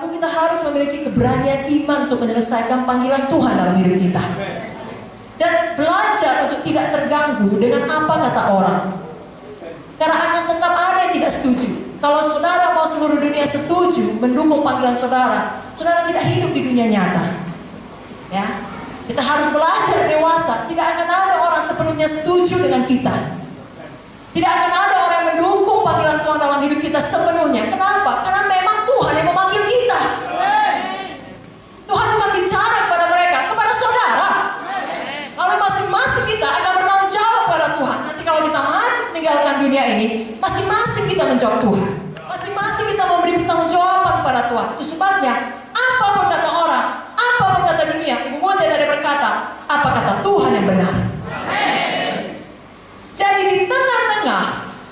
saudaraku, kita harus memiliki keberanian iman untuk menyelesaikan panggilan Tuhan dalam hidup kita. Dan belajar untuk tidak terganggu dengan apa kata orang. Karena akan tetap ada yang tidak setuju. Kalau saudara mau seluruh dunia setuju mendukung panggilan saudara, saudara tidak hidup di dunia nyata. Ya, kita harus belajar dewasa. Tidak akan ada orang sepenuhnya setuju dengan kita. Tidak akan ada orang yang mendukung panggilan Tuhan dalam hidup kita sepenuhnya. Kenapa? Karena memang Tuhan yang memanggil kita. Tuhan bukan bicara kepada mereka, kepada saudara. Lalu masing-masing kita akan bertanggung jawab pada Tuhan. Nanti kalau kita mati meninggalkan dunia ini, masing-masing kita menjawab Tuhan. Masing-masing kita memberi pertanggungjawaban pada Tuhan. Itu sebabnya apapun kata orang, apapun kata dunia, Ibu Muda dari berkata, apa kata Tuhan yang benar. Jadi di tengah-tengah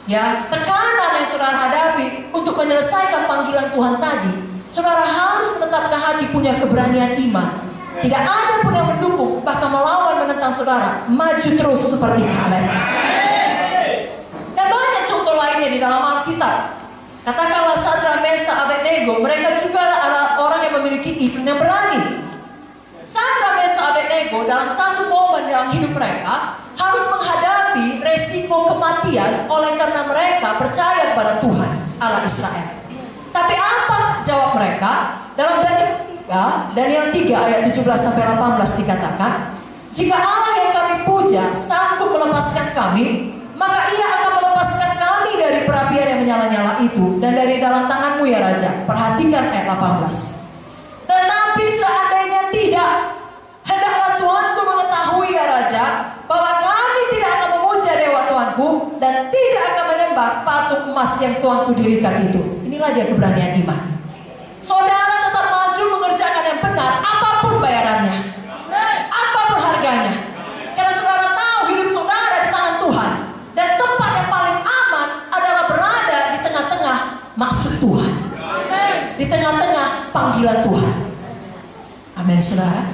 ya tekanan yang saudara hadapi untuk menyelesaikan panggilan Tuhan tadi, saudara harus menetapkan hati punya keberanian iman. Tidak ada pun yang mendukung, bahkan melawan menentang saudara. Maju terus seperti Kaleb. Dan banyak contoh lainnya di dalam Alkitab. Katakanlah Sadrak, Mesak, Abednego, mereka juga adalah orang yang memiliki iman yang berani. Sadrak, Mesak, Abednego dalam satu momen dalam hidup mereka harus menghadapi resiko kematian oleh karena mereka percaya kepada Tuhan Allah Israel. Tapi apa jawab mereka? Dalam Daniel 3 ayat 17-18 dikatakan, jika Allah yang kami puja sanggup melepaskan kami, maka ia akan melepaskan kami dari perapian yang menyala-nyala itu dan dari dalam tanganmu ya Raja. Perhatikan ayat 18. Tetapi seandainya tidak, hendaklah Tuanku mengetahui ya Raja, bahwa kami tidak akan memuja dewa Tuanku dan tidak akan menyembah patung emas yang Tuanku dirikan itu. Inilah dia keberanian iman. Saudara tetap maju mengerjakan yang benar, apapun bayarannya, apapun harganya. Karena saudara tahu hidup saudara di tangan Tuhan. Dan tempat yang paling aman adalah berada di tengah-tengah maksud Tuhan, di tengah-tengah panggilan Tuhan. Amin saudara.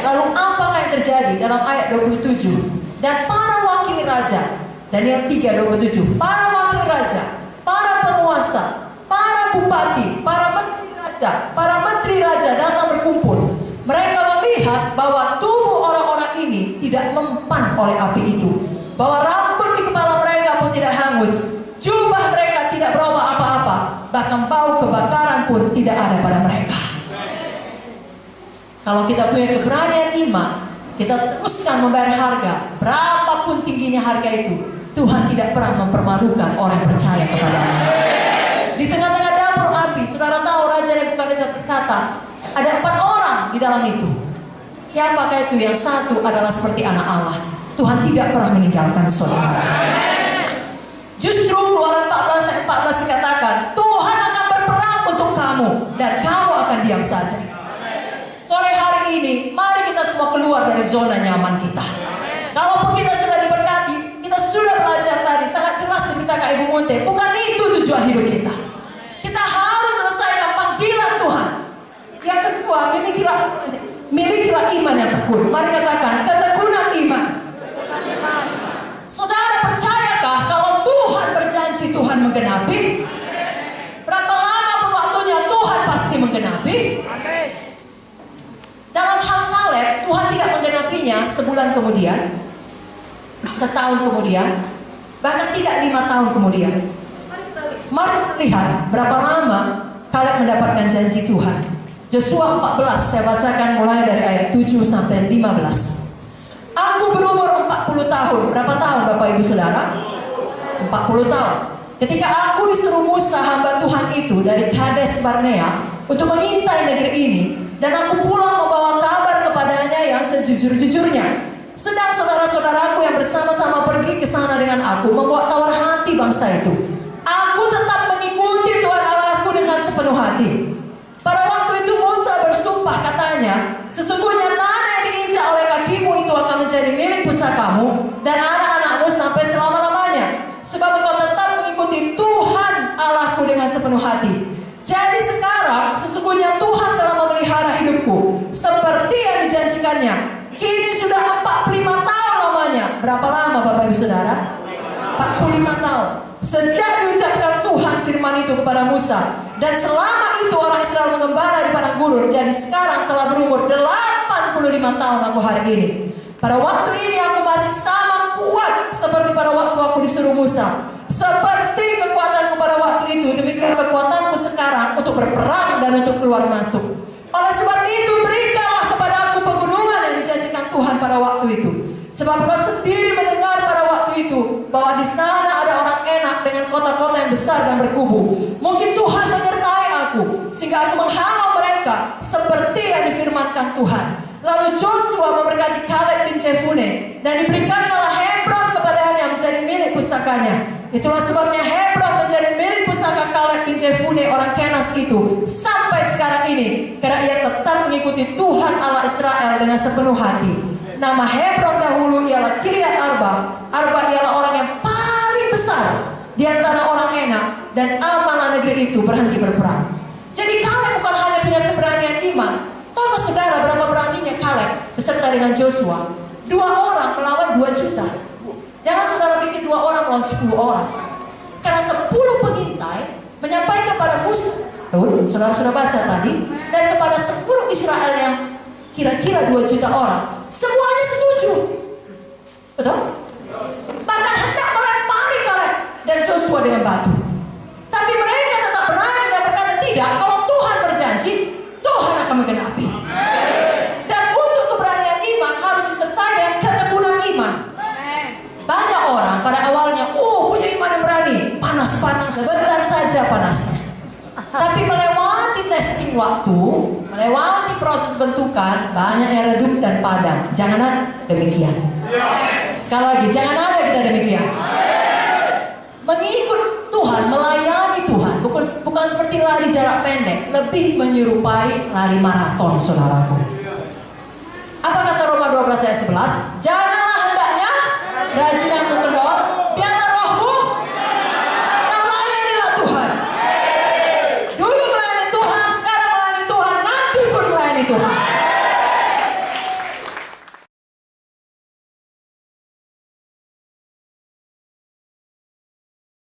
Lalu apakah yang terjadi dalam ayat 27? Dan para wakil raja, Daniel 3:27, para wakil raja, para penguasa, para bupati, para menteri raja datang berkumpul. Mereka melihat bahwa tubuh orang-orang ini tidak mempan oleh api itu, bahwa rambut di kepala mereka pun tidak hangus, jubah mereka tidak berubah apa-apa, bahkan bau kebakaran pun tidak ada pada mereka. Kalau kita punya keberanian iman, kita teruskan membayar harga, berapapun tingginya harga itu, Tuhan tidak pernah mempermalukan orang yang percaya kepadanya. Di tengah-tengah dapur api, saudara tahu Raja Nebukadnezar berkata, ada 4 orang di dalam itu. Siapakah itu? Yang satu adalah seperti anak Allah. Tuhan tidak pernah meninggalkan saudara. Justru Keluaran 14 ayat 14 dikatakan, Tuhan akan berperang untuk kamu dan kamu akan diam saja. Sore hari ini, mari kita semua keluar dari zona nyaman kita. Kalaupun kita sudah diberkati, kita sudah belajar tadi, sangat jelas diberitakan Ibu Munte, bukan itu tujuan hidup kita. Kita harus selesaikan panggilan Tuhan. Yang kedua, milikilah iman yang tekun. Mari katakan, ketekunan iman. Saudara percayakah kalau Tuhan berjanji Tuhan menggenapi? Berapa lama pun waktunya Tuhan pasti menggenapi. Dalam hal Kaleb, Tuhan tidak menggenapinya sebulan kemudian, setahun kemudian, bahkan tidak 5 tahun kemudian. Mari lihat berapa lama Kaleb mendapatkan janji Tuhan. Yosua 14 saya bacakan mulai dari ayat 7-15. Aku berumur 40 tahun. Berapa tahun Bapak Ibu Saudara? 40 tahun. Ketika aku disuruh Musa hamba Tuhan itu dari Kades Barnea untuk mengintai negeri ini, dan aku pulang membawa kabar kepadanya yang sejujur-jujurnya. Sedang saudara-saudaraku yang bersama-sama pergi ke sana dengan aku membuat tawar hati bangsa itu. Aku tetap mengikuti Tuhan Allahku dengan sepenuh hati. Pada waktu itu Musa bersumpah katanya, sesungguhnya tanah yang diinjak oleh kakimu itu akan menjadi milik pusakamu dan anak-anakmu sampai selama-lamanya. Sebab engkau tetap mengikuti Tuhan Allahku dengan sepenuh hati. Jadi sekarang sesungguhnya Tuhan telah memelihara hidupku seperti yang dijanjikannya. Kini sudah 45 tahun lamanya. Berapa lama Bapak Ibu Saudara? 45 tahun. Sejak diucapkan Tuhan firman itu kepada Musa, dan selama itu orang Israel mengembara di padang gurun, jadi sekarang telah berumur 85 tahun aku hari ini. Pada waktu ini aku masih sama kuat seperti pada waktu aku disuruh Musa. Seperti kekuatanku pada waktu itu, demikian kekuatanku sekarang untuk berperang dan untuk keluar masuk. Oleh sebab itu berikanlah kepada aku pegunungan yang dijanjikan Tuhan pada waktu itu. Sebab kau sendiri mendengar pada waktu itu bahwa di sana ada orang enak dengan kota-kota yang besar dan berkubu. Mungkin Tuhan menyertai aku sehingga aku menghalau mereka seperti yang difirmankan Tuhan. Lalu Joshua memberkati Kaleb bin Jefune, dan diberikannya Hebron kepadanya menjadi milik pusakanya. Itulah sebabnya Hebron menjadi milik pusaka Kaleb bin Jefune orang Kenas itu sampai sekarang ini, karena ia tetap mengikuti Tuhan Allah Israel dengan sepenuh hati. Nama Hebron dahulu ialah Kiryat Arba. Arba ialah orang yang paling besar di antara orang enak, dan amanah negeri itu berhenti berperang. Jadi Kaleb bukan hanya punya keberanian iman. Tahu saudara berapa beraninya Kaleb beserta dengan Joshua? 2 orang melawan 2 juta. Jangan saudara pikir 2 orang melawan 10 orang. Karena 10 pengintai menyampaikan pada Musa, saudara sudah baca tadi, dan kepada 10 Israel yang kira-kira 2 juta orang, semuanya setuju. Betul? Bahkan hendak melempari Kaleb dan Joshua dengan batu. Tapi mereka tetap berani dan berkata, tidak, kalau Tuhan berjanji, Tuhan akan menggenapi. Dan untuk keberanian iman harus disertai dengan ketekunan iman. Banyak orang pada awalnya, punya iman yang berani, panas-panas, sebentar saja panasnya. Tapi melewati testing waktu, melewati proses bentukan, banyak yang redup dan padam. Jangan ada demikian. Sekali lagi, jangan ada kita demikian. Mengikut Tuhan, melayani Tuhan, bukan seperti lari jarak pendek, lebih menyerupai lari maraton, saudaraku. Apa kata Roma 12 ayat 11? Janganlah hendaknya rajin dan kendor, biarlah rohmu dan layanilah Tuhan. Dulu melayani Tuhan, sekarang melayani Tuhan, nanti pun melayani Tuhan.